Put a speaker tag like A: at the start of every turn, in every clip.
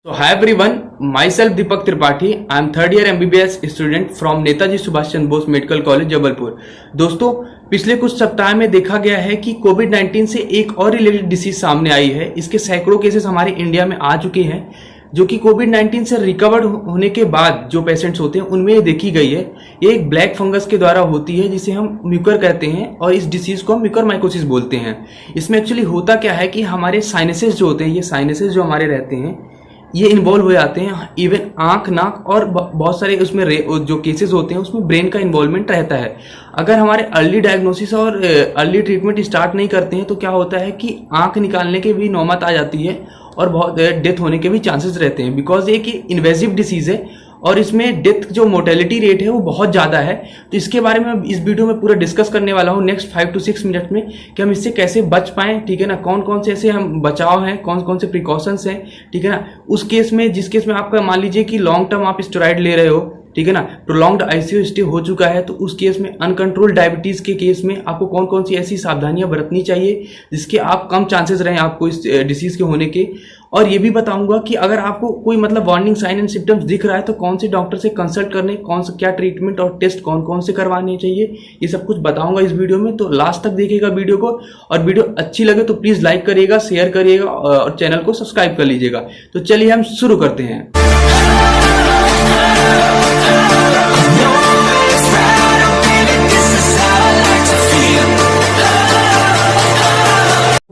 A: So hi everyone, myself Deepak Tripathi. I am third year MBBS student from Netaji Subhash Chandra Bose medical college Jabalpur. दोस्तों, पिछले कुछ सप्ताह में देखा गया है कि कोविड-19 से एक और रिलेटेड डिसीज सामने आई है। इसके सैकड़ों केसेस हमारे इंडिया में आ चुके हैं, जो कि कोविड-19 से रिकवर होने के बाद जो पेशेंट्स होते हैं उनमें ये देखी गई है। ये एक ब्लैक फंगस के द्वारा होती है जिसे हम म्यूकर कहते हैं और इस डिसीज को हम म्यूकरमाइकोसिस बोलते हैं। इसमें एक्चुअली होता क्या है कि हमारे साइनसेस जो होते हैं, ये साइनसेस जो हमारे रहते हैं ये इन्वॉल्व हो जाते हैं। इवन आंख, नाक और बहुत सारे उसमें जो केसेस होते हैं उसमें ब्रेन का इन्वॉल्वमेंट रहता है। अगर हमारे अर्ली डायग्नोसिस और अर्ली ट्रीटमेंट स्टार्ट नहीं करते हैं तो क्या होता है कि आंख निकालने की भी नौबत आ जाती है और बहुत डेथ होने के भी चांसेस रहते हैं, बिकॉज ये कि इन्वेजिव डिसीज है और इसमें डेथ जो मोर्टेलिटी रेट है वो बहुत ज़्यादा है। तो इसके बारे में इस वीडियो में पूरा डिस्कस करने वाला हूँ नेक्स्ट 5 to 6 मिनट में कि हम इससे कैसे बच पाएँ, ठीक है ना। कौन कौन से ऐसे हम बचाव हैं, कौन कौन से प्रिकॉशंस हैं, ठीक है ना। उस केस में, जिस केस में आपका मान लीजिए कि लॉन्ग टर्म आप स्टेरॉइड ले रहे हो, ठीक है ना, प्रोलॉन्ग्ड आईसीयू स्टे हो चुका है, तो उस केस में अनकंट्रोल्ड डायबिटीज के केस में आपको कौन कौन सी ऐसी सावधानियां बरतनी चाहिए जिसके आप कम चांसेस रहें आपको इस डिसीज के होने के। और ये भी बताऊंगा कि अगर आपको कोई मतलब वार्निंग साइन एंड सिम्टम्स दिख रहा है तो कौन से डॉक्टर से कंसल्ट करने, कौन सा क्या ट्रीटमेंट और टेस्ट कौन कौन से करवाने चाहिए, ये सब कुछ बताऊंगा इस वीडियो में। तो लास्ट तक देखिएगा वीडियो को, और वीडियो अच्छी लगे तो प्लीज लाइक करिएगा, शेयर करिएगा और चैनल को सब्सक्राइब कर लीजिएगा। तो चलिए हम शुरू करते हैं।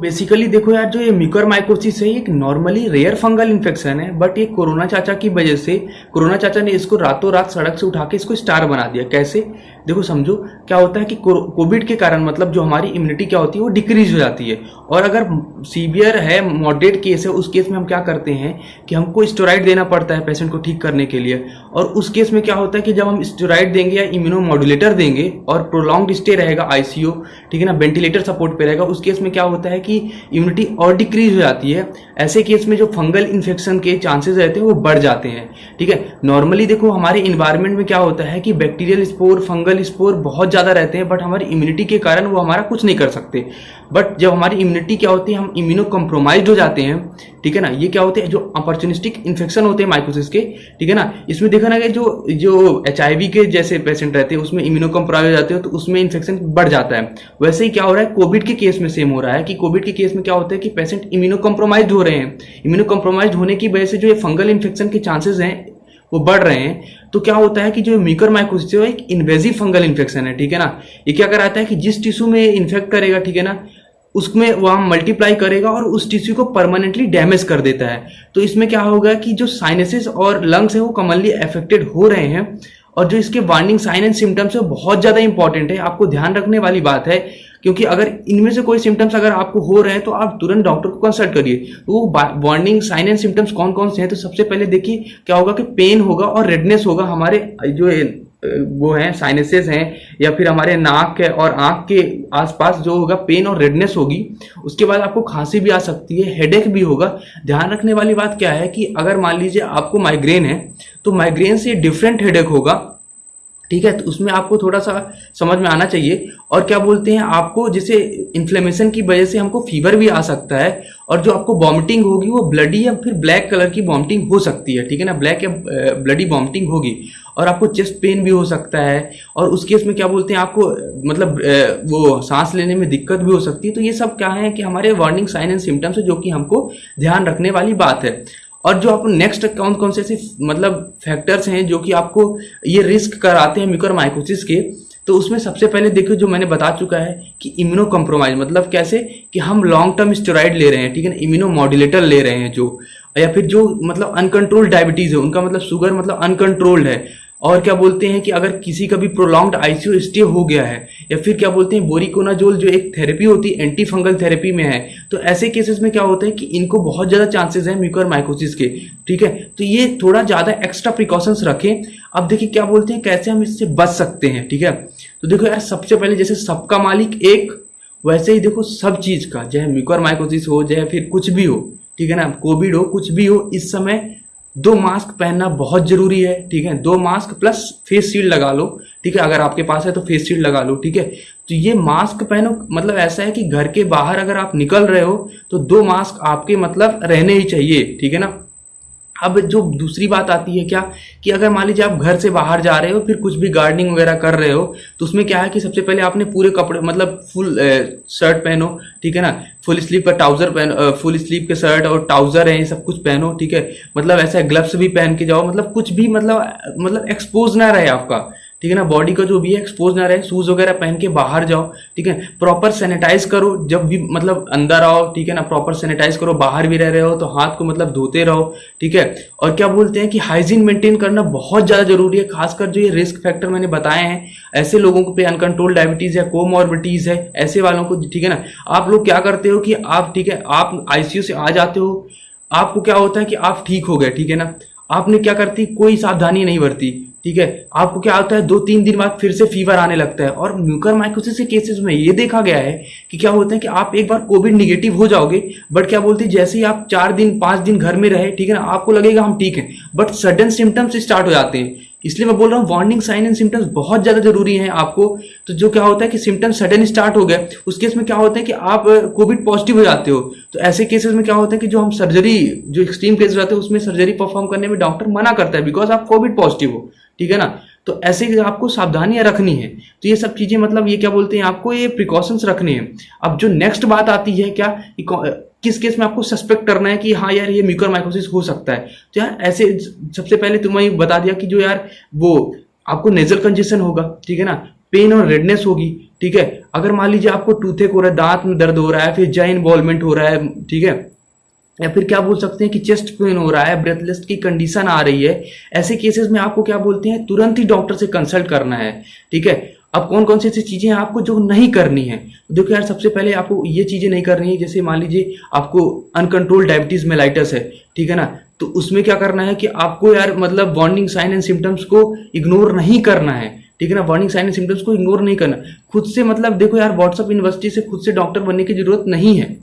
A: बेसिकली देखो यार, जो ये म्यूकरमाइकोसिस है ये एक नॉर्मली रेयर फंगल इन्फेक्शन है, बट ये कोरोना चाचा की वजह से, कोरोना चाचा ने इसको रातों रात सड़क से उठा के इसको स्टार बना दिया। कैसे, देखो समझो क्या होता है कि कोविड के कारण मतलब जो हमारी इम्यूनिटी क्या होती है वो डिक्रीज हो जाती है। और अगर सीवियर है, मॉडरेट केस है, उस केस में हम क्या करते हैं कि हमको स्टेरॉइड देना पड़ता है पेशेंट को ठीक करने के लिए। और उस केस में क्या होता है कि जब हम स्टेरॉइड देंगे या इम्यूनोमॉड्यूलेटर देंगे और प्रोलॉन्ग्ड स्टे रहेगा आईसीयू, ठीक है ना, वेंटिलेटर सपोर्ट पे रहेगा, उस केस में क्या होता है कि इम्यूनिटी और डिक्रीज हो जाती है। ऐसे केस में जो फंगल इन्फेक्शन के चांसेस रहते हैं वो बढ़ जाते हैं, ठीक है। नॉर्मली देखो हमारे इन्वायरमेंट में क्या होता है कि बैक्टीरियल स्पोर, फंगल स्पोर बहुत ज्यादा रहते हैं, बट हमारी इम्यूनिटी के कारण वो हमारा कुछ नहीं कर सकते। बट जब हमारी इम्यूनिटी क्या होती है, हम इम्यूनो कॉम्प्रोमाइज्ड हो जाते हैं, ठीक है ना। ये क्या होते हैं, जो अपॉर्चुनिस्टिक इन्फेक्शन होते हैं माइकोसिस के, ठीक है ना। इसमें देखा ना कि जो HIV के जैसे पेशेंट रहते हैं उसमें इम्यूनो कॉम्प्रोमाइज हो जाते हैं तो उसमें इन्फेक्शन बढ़ जाता है। वैसे ही क्या हो रहा है कोविड के केस में, सेम हो रहा है कि कोविड के केस में क्या होता है कि पेशेंट इम्यूनो कॉम्प्रोमाइज्ड हो रहे हैं। इम्यूनो कॉम्प्रोमाइज्ड होने की वजह से जो ये फंगल इन्फेक्शन के चांसेस हैं वो बढ़ रहे हैं। तो क्या होता है कि जो म्यूकरमाइकोसिस है एक इन्वेजिव फंगल इन्फेक्शन है, ठीक है ना। ये क्या कराता है कि जिस टिश्यू में इन्फेक्ट करेगा, ठीक है ना, उसमें वह मल्टीप्लाई करेगा और उस टिश्यू को परमानेंटली डैमेज कर देता है। तो इसमें क्या होगा कि जो साइनसेस और लंग्स है वो कॉमनली अफेक्टेड हो रहे हैं। और जो इसके वार्निंग साइन एंड सिम्टम्स है वो बहुत ज्यादा इंपॉर्टेंट है, आपको ध्यान रखने वाली बात है, क्योंकि अगर इनमें से कोई सिम्टम्स अगर आपको हो रहे हैं तो आप तुरंत डॉक्टर को कंसल्ट करिए। तो वो वार्निंग साइन एंड सिम्टम्स कौन कौन से हैं, तो सबसे पहले देखिए क्या होगा कि पेन होगा और रेडनेस होगा हमारे जो वो हैं साइनसेस हैं या फिर हमारे नाक है और आंख के आसपास जो होगा पेन और रेडनेस होगी। उसके बाद आपको खांसी भी आ सकती है, हेडेक भी होगा। ध्यान रखने वाली बात क्या है कि अगर मान लीजिए आपको माइग्रेन है तो माइग्रेन से डिफरेंट हेडेक होगा, ठीक है। तो उसमें आपको थोड़ा सा समझ में आना चाहिए। और क्या बोलते हैं, आपको जैसे इन्फ्लेमेशन की वजह से हमको फीवर भी आ सकता है और जो आपको वॉमिटिंग होगी वो ब्लडी या फिर ब्लैक कलर की वॉमिटिंग हो सकती है, ठीक है ना, ब्लैक या ब्लडी वॉमिटिंग होगी। और आपको चेस्ट पेन भी हो सकता है और उस केस में क्या बोलते हैं आपको मतलब वो सांस लेने में दिक्कत भी हो सकती है। तो ये सब क्या है कि हमारे वार्निंग साइन एंड सिम्टम्स है जो कि हमको ध्यान रखने वाली बात है। और जो आपको नेक्स्ट कौन कौन से ऐसे मतलब फैक्टर्स हैं जो कि आपको ये रिस्क कराते हैं म्यूकरमाइकोसिस के, तो उसमें सबसे पहले देखो जो मैंने बता चुका है कि इम्यूनो कॉम्प्रोमाइज मतलब कैसे कि हम लॉन्ग टर्म स्टेरॉइड ले रहे हैं, ठीक है ना, इम्यूनो मॉड्यूलेटर ले रहे हैं जो, या फिर जो मतलब अनकंट्रोल्ड डायबिटीज है उनका मतलब शुगर मतलब अनकंट्रोल्ड है। और क्या बोलते हैं कि अगर किसी का भी प्रोलॉन्ग्ड आईसीयू स्टे हो गया है, या फिर क्या बोलते हैं बोरिकोनाजोल जो एक थेरेपी होती है एंटी फंगल थेरेपी में है, तो ऐसे केसेस में क्या होता है कि इनको बहुत ज्यादा चांसेस है म्यूकरमाइकोसिस के, ठीक है। तो ये थोड़ा ज्यादा एक्स्ट्रा प्रिकॉशंस रखें। अब देखिए क्या बोलते हैं कैसे हम इससे बच सकते हैं, ठीक है। तो देखो यार, सबसे पहले जैसे सबका मालिक एक, वैसे ही देखो सब चीज का, चाहे म्यूकरमाइकोसिस हो चाहे फिर कुछ भी हो, ठीक है ना, कोविड हो कुछ भी हो, इस समय 2 मास्क पहनना बहुत जरूरी है, ठीक है। 2 मास्क प्लस फेस शील्ड लगा लो, ठीक है, अगर आपके पास है तो फेस शील्ड लगा लो, ठीक है। तो ये मास्क पहनो मतलब ऐसा है कि घर के बाहर अगर आप निकल रहे हो तो 2 मास्क आपके मतलब रहने ही चाहिए, ठीक है ना। अब जो दूसरी बात आती है क्या, कि अगर मान लीजिए आप घर से बाहर जा रहे हो, फिर कुछ भी गार्डनिंग वगैरह कर रहे हो, तो उसमें क्या है कि सबसे पहले आपने पूरे कपड़े मतलब फुल शर्ट पहनो, ठीक है ना, फुल स्लीव का ट्राउजर पहनो, फुल स्लीव के शर्ट और ट्राउजर है, ये सब कुछ पहनो, ठीक है। मतलब ऐसा ग्लव्स भी पहन के जाओ, मतलब कुछ भी मतलब एक्सपोज ना रहे आपका, ठीक है ना, बॉडी का जो भी है एक्सपोज ना रहे, शूज वगैरह पहन के बाहर जाओ, ठीक है। प्रॉपर सैनिटाइज करो जब भी मतलब अंदर आओ, ठीक है ना, प्रॉपर सैनिटाइज करो, बाहर भी रह रहे हो तो हाथ को मतलब धोते रहो, ठीक है। और क्या बोलते हैं कि हाइजीन मेंटेन करना बहुत ज्यादा जरूरी है, खासकर जो ये रिस्क फैक्टर मैंने बताए हैं, ऐसे लोगों को पे अनकंट्रोल डायबिटीज है, कोमॉर्बिटीज है, ऐसे वालों को, ठीक है ना। आप लोग क्या करते हो कि आप, ठीक है, आप आईसीयू से आ जाते हो, आपको क्या होता है कि आप ठीक हो गए, ठीक है ना, आपने क्या करती, कोई सावधानी नहीं बरती, ठीक है, आपको क्या होता है 2-3 दिन बाद फिर से फीवर आने लगता है। और म्यूकरमाइकोसिस के केसेस में ये देखा गया है कि क्या होता है कि आप एक बार कोविड निगेटिव हो जाओगे, बट क्या बोलते हैं जैसे ही आप 4 दिन 5 दिन घर में रहे, ठीक है ना, आपको लगेगा हम ठीक हैं, बट सडन सिम्टम्स स्टार्ट हो जाते हैं। इसलिए मैं बोल रहा हूँ वार्निंग साइन एंड सिम्टम्स बहुत ज्यादा जरूरी हैं आपको। तो जो क्या होता है कि सिम्टम्स सडन स्टार्ट हो गए, उस केस में क्या होता है कि आप कोविड पॉजिटिव हो जाते हो। तो ऐसे केसेस में क्या होता है कि जो हम सर्जरी, जो एक्सट्रीम केस रहते हैं उसमें सर्जरी परफॉर्म करने में डॉक्टर मना करता है, बिकॉज आप कोविड पॉजिटिव हो, ठीक है ना। तो ऐसे आपको सावधानियां रखनी है। तो ये सब चीजें मतलब ये क्या बोलते हैं, आपको ये प्रिकॉशंस रखने हैं। अब जो नेक्स्ट बात आती है क्या, किस केस में आपको सस्पेक्ट करना है कि हाँ यार ये म्यूकरमाइकोसिस हो सकता है। तो यार ऐसे सबसे पहले तुम्हें बता दिया कि जो यार वो आपको नेजल कंजेशन होगा, ठीक है ना, पेन और रेडनेस होगी, ठीक है। अगर मान लीजिए आपको टूथेक हो रहा है, दांत में दर्द हो रहा है, फिर जॉइंट इन्वॉल्वमेंट हो रहा है, ठीक है, या फिर क्या बोल सकते हैं कि चेस्ट पेन हो रहा है, ब्रेथलेस की कंडीशन आ रही है, ऐसे केसेस में आपको क्या बोलते हैं तुरंत ही डॉक्टर से कंसल्ट करना है, ठीक है। अब कौन कौन सी ऐसी चीजें हैं आपको जो नहीं करनी है, देखो यार सबसे पहले आपको ये चीजें नहीं करनी है, जैसे मान लीजिए आपको अनकंट्रोल्ड डायबिटीज मेलाइटस है, ठीक है ना, तो उसमें क्या करना है कि आपको यार मतलब वार्निंग साइन एंड सिम्टम्स को इग्नोर नहीं करना है, ठीक है ना, वार्निंग साइन एंड सिम्टम्स को इग्नोर नहीं करना खुद से। मतलब देखो यार व्हाट्सएप यूनिवर्सिटी से खुद से डॉक्टर बनने की जरूरत नहीं है,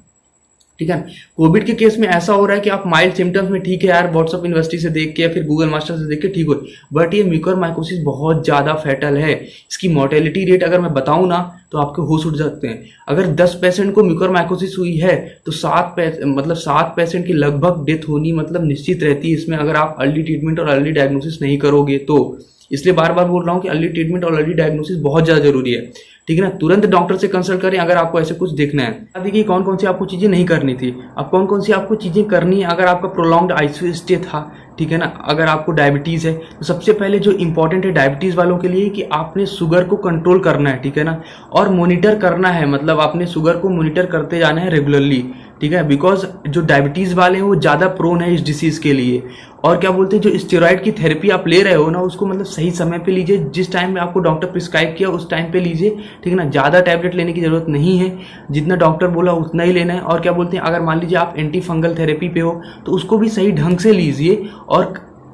A: ठीक है। कोविड के केस में ऐसा हो रहा है कि आप माइल्ड सिम्टम्स में ठीक है यार व्हाट्सएप यूनिवर्सिटी से देख के या फिर गूगल मास्टर से देख के ठीक हो, बट ये म्यूकरमाइकोसिस बहुत ज्यादा फैटल है। इसकी मोर्टेलिटी रेट अगर मैं बताऊं ना तो आपके होश उड़ सकते हैं। अगर 10 पेशेंट को म्यूकरमाइकोसिस हुई है तो 7% की लगभग डेथ होनी मतलब निश्चित रहती है इसमें, अगर आप अर्ली ट्रीटमेंट और अर्ली डायग्नोसिस नहीं करोगे तो। इसलिए बार बार बोल रहा हूँ कि अर्ली ट्रीटमेंट और अर्ली डायग्नोसिस बहुत ज्यादा जरूरी है, ठीक है ना। तुरंत डॉक्टर से कंसल्ट करें अगर आपको ऐसे कुछ देखना है। अब देखिए कौन कौन सी आपको चीजें नहीं करनी थी, अब कौन कौन सी आपको चीजें करनी है अगर आपका प्रोलॉन्ग्ड आईसीयू स्टे था, ठीक है ना। अगर आपको डायबिटीज है तो सबसे पहले जो इंपॉर्टेंट है डायबिटीज वालों के लिए कि आपने शुगर को कंट्रोल करना है, ठीक है ना, और मॉनिटर करना है, मतलब आपने शुगर को मॉनिटर करते जाना है रेगुलरली, ठीक है, बिकॉज जो डायबिटीज वाले हैं वो ज्यादा प्रोन है इस डिसीज के लिए। और क्या बोलते हैं जो स्टेरॉइड की थेरेपी आप ले रहे हो ना उसको मतलब सही समय पे लीजिए, जिस टाइम में आपको डॉक्टर प्रिस्क्राइब किया उस टाइम पे लीजिए, ठीक है ना। ज्यादा टैबलेट लेने की जरूरत नहीं है, जितना डॉक्टर बोला उतना ही लेना है। और क्या बोलते हैं अगर मान लीजिए आप एंटी फंगल थेरेपी पे हो तो उसको भी सही ढंग से लीजिए। और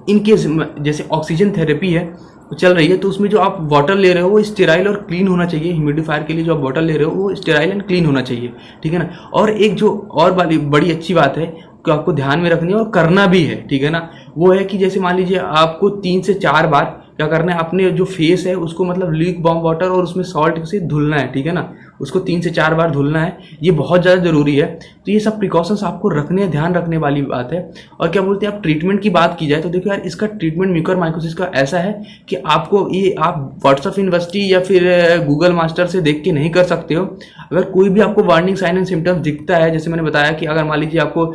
A: इनके जैसे ऑक्सीजन थेरेपी है चल रही है तो उसमें जो आप वाटर ले रहे हो वो स्टेराइल और क्लीन होना चाहिए। ह्यूमिडिफायर के लिए जो आप वाटर ले रहे हो वो स्टेराइल एंड क्लीन होना चाहिए, ठीक है ना। और एक जो और वाली बड़ी अच्छी बात है कि आपको ध्यान में रखनी है और करना भी है, ठीक है ना, वो है कि जैसे मान लीजिए आपको 3 से 4 बार क्या करना है, अपने जो फेस है उसको मतलब ल्यूक वार्म वाटर और उसमें सॉल्ट से धुलना है, ठीक है ना, उसको 3 से 4 बार धुलना है, ये बहुत ज़्यादा जरूरी है। तो ये सब प्रिकॉशंस आपको रखने, ध्यान रखने वाली बात है। और क्या बोलते हैं आप ट्रीटमेंट की बात की जाए तो देखो यार इसका ट्रीटमेंट म्यूकरमाइकोसिस का ऐसा है कि आपको ये आप व्हाट्सएप यूनिवर्सिटी या फिर गूगल मास्टर से देख के नहीं कर सकते हो। अगर कोई भी आपको वार्निंग साइन एंड सिम्टम्स दिखता है, जैसे मैंने बताया कि अगर मान लीजिए आपको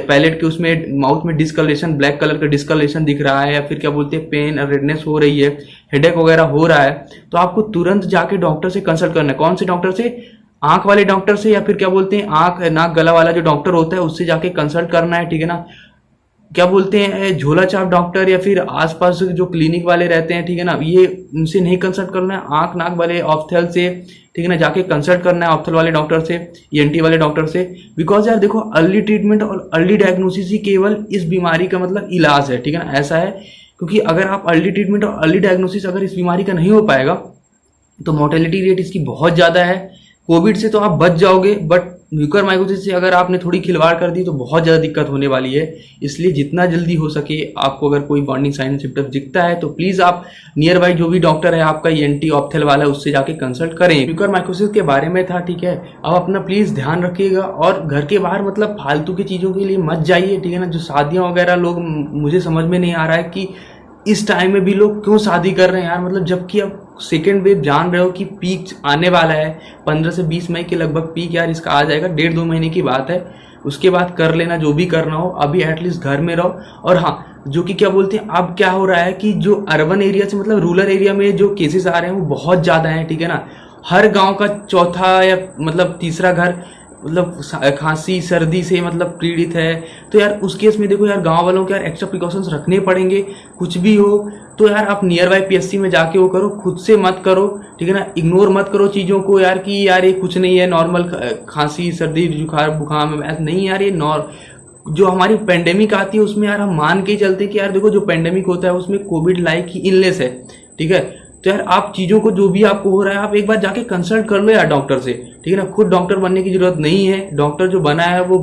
A: पैलेट के उसमें माउथ में डिस्कलरेशन, ब्लैक कलर का डिस्कलरेशन दिख रहा है, या फिर क्या बोलते हैं पेन और रेडनेस हो रही है, हेडेक वगैरह हो रहा है, तो आपको तुरंत जाके डॉक्टर से कंसल्ट करना है। कौन से डॉक्टर से? आंख वाले डॉक्टर से, या फिर क्या बोलते हैं आंख नाक गला वाला जो डॉक्टर होता है उससे जाके कंसल्ट करना है, ठीक है ना। क्या बोलते हैं झोला छाप डॉक्टर या फिर आसपास जो क्लिनिक वाले रहते हैं, ठीक है ना, ये उनसे नहीं कंसल्ट करना है। आंख नाक वाले ऑप्थेल से, ठीक है ना, जाके कंसल्ट करना है ऑप्थेल वाले डॉक्टर से, ईएनटी वाले डॉक्टर से। बिकॉज यार देखो अर्ली ट्रीटमेंट और अर्ली डायग्नोसिस ही केवल इस बीमारी का मतलब इलाज है, ठीक है ना, ऐसा है। क्योंकि अगर आप अर्ली ट्रीटमेंट और अर्ली डायग्नोसिस अगर इस बीमारी का नहीं हो पाएगा तो मोर्टेलिटी रेट इसकी बहुत ज्यादा है। कोविड से तो आप बच जाओगे बट म्यूकरमाइकोसिस से अगर आपने थोड़ी खिलवाड़ कर दी तो बहुत ज़्यादा दिक्कत होने वाली है। इसलिए जितना जल्दी हो सके आपको अगर कोई वार्निंग साइन सिम्टम दिखता है तो प्लीज़ आप नियर बाई जो भी डॉक्टर है आपका ENT ऑप्थेल वाला है उससे जाके कंसल्ट करें। म्यूकरमाइकोसिस के बारे में था, ठीक है। अब अपना प्लीज़ ध्यान रखिएगा और घर के बाहर मतलब फालतू की चीज़ों के लिए मत जाइए, ठीक है ना। जो शादियाँ वगैरह लोग, मुझे समझ में नहीं आ रहा है कि इस टाइम में भी लोग क्यों शादी कर रहे हैं यार, मतलब जबकि अब सेकेंड वेव जान रहे हो कि पीक आने वाला है 15 से 20 मई के लगभग पीक यार इसका आ जाएगा, 1.5-2 महीने की बात है। उसके बाद कर लेना जो भी करना हो, अभी एटलीस्ट घर में रहो। और हाँ, जो कि क्या बोलते हैं, अब क्या हो रहा है कि जो अर्बन एरिया से मतलब रूरल एरिया में जो केसेस आ रहे हैं वो बहुत ज़्यादा हैं, ठीक है ना। हर गांव का चौथा या मतलब तीसरा घर मतलब खांसी सर्दी से मतलब पीड़ित है। तो यार उस केस में देखो यार, गांव वालों को यार एक्स्ट्रा प्रिकॉशंस रखने पड़ेंगे। कुछ भी हो तो यार आप नियर बाई PSC में जाके वो करो, खुद से मत करो, ठीक है ना। इग्नोर मत करो चीज़ों को यार कि यार ये कुछ नहीं है, नॉर्मल खांसी सर्दी जुकाम नहीं यार, ये जो हमारी पेंडेमिक आती है उसमें यार हम मान के ही चलते हैं कि यार देखो जो पेंडेमिक होता है उसमें कोविड लाइक ही इलनेस है, ठीक है। तो यार आप चीज़ों को जो भी आपको हो रहा है आप एक बार जाके कंसल्ट कर लो यार डॉक्टर से, ठीक है ना। खुद डॉक्टर बनने की जरूरत नहीं है, डॉक्टर जो बना है वो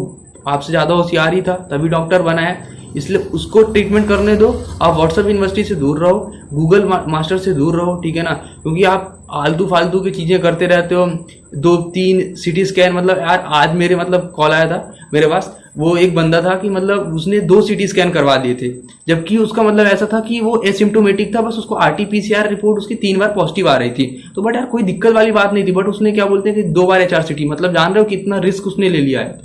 A: आपसे ज़्यादा होशियार ही था तभी डॉक्टर बना है, इसलिए उसको ट्रीटमेंट करने दो। आप व्हाट्सएप यूनिवर्सिटी से दूर रहो, गूगल मास्टर से दूर रहो, ठीक है ना। क्योंकि आप आलतू फालतू की चीज़ें करते रहते हो। 2-3 CT स्कैन, मतलब यार आज मेरे मतलब कॉल आया था मेरे पास, वो एक बंदा था कि मतलब उसने 2 CT स्कैन करवा दिए थे, जबकि उसका मतलब ऐसा था कि वो एसिम्टोमेटिक था, बस उसको RT-PCR रिपोर्ट उसकी 3 बार पॉजिटिव आ रही थी। तो बट यार कोई दिक्कत वाली बात नहीं थी, बट उसने क्या बोलते हैं कि 2 बार HRCT, मतलब जान रहे हो कितना रिस्क उसने ले लिया है,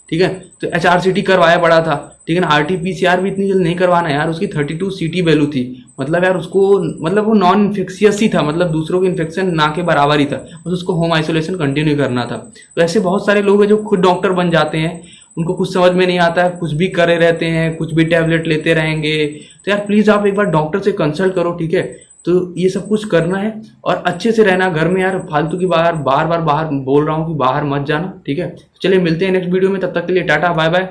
A: ठीक है। तो HRCT करवाया पड़ा था, ठीक है ना। RT-PCR भी इतनी जल्द नहीं करवाना यार, उसकी 32 CT वैल्यू थी, मतलब यार उसको मतलब वो नॉन इन्फेक्शियस ही था, मतलब दूसरों के इन्फेक्शन ना के बराबर ही था, बस उसको होम आइसोलेशन कंटिन्यू करना था। तो ऐसे बहुत सारे लोग हैं जो खुद डॉक्टर बन जाते हैं, उनको कुछ समझ में नहीं आता है, कुछ भी करे रहते हैं, कुछ भी टैबलेट लेते रहेंगे। तो यार प्लीज़ आप एक बार डॉक्टर से कंसल्ट करो, ठीक है। तो ये सब कुछ करना है और अच्छे से रहना घर में यार, फालतू की बार बार बोल रहा हूँ कि बाहर मत जाना, ठीक है। चलिए मिलते हैं नेक्स्ट वीडियो में, तब तक के लिए टाटा बाय बाय।